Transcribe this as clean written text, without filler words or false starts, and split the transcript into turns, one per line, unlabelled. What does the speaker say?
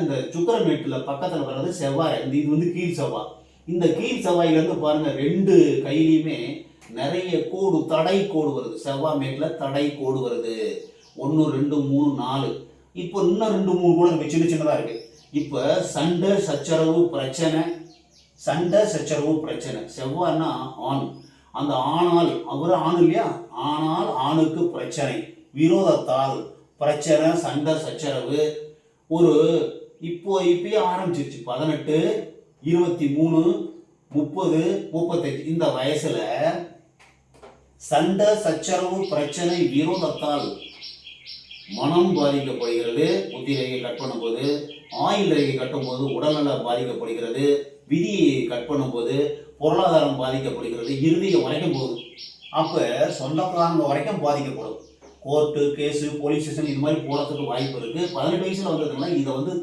இந்த சுக்கரமேட்டில் பக்கத்தில் வர்றது செவ்வாய். இது வந்து கீழ் செவ்வாய். இந்த கீழ் செவ்வாயிலேருந்து பாருங்க, ரெண்டு கையிலையுமே நிறைய கோடு, தடை கோடு வருது. செவ்வாய் மேட்டில் தடை கோடு வருது. 1 2 3 4. இப்போ இன்னும் 2 3 கூட இருக்கு, சின்ன சின்னதாக இருக்கு. இப்போ சண்டை சச்சரவு பிரச்சனை, சண்டை சச்சரவு பிரச்சனை. செவ்வாய்னா ஆண். அந்த ஆனால், அவர் ஆண் இல்லையா, ஆனால் ஆணுக்கு பிரச்சனை, விரோதத்தால் பிரச்சனை, சண்டை சச்சரவு. ஒரு இப்பயே ஆரம்பிச்சிருச்சு. 18 23 30 35 இந்த வயசுல சண்டை சச்சரவு பிரச்சனை விரோதத்தால் மனம் பாதிக்கப்படுகிறது. புத்தி ரேகை கட் பண்ணும்போது, ஆயுள் ரேகை கட்டும்போது உடல்நலம் பாதிக்கப்படுகிறது. விதியை கட் பண்ணும்போது பொருளாதாரம் பாதிக்கப்படுகிறது. இறுதியை வரைக்கும் போகுது. அப்போ சொந்தக்காரங்க வரைக்கும் பாதிக்கப்படும். கோர்ட்டு கேஸு போலீஸ் ஸ்டேஷன் இது மாதிரி போகிறதுக்கு வாய்ப்பு இருக்குது. 18 வயசில் வந்ததுன்னா இதை வந்து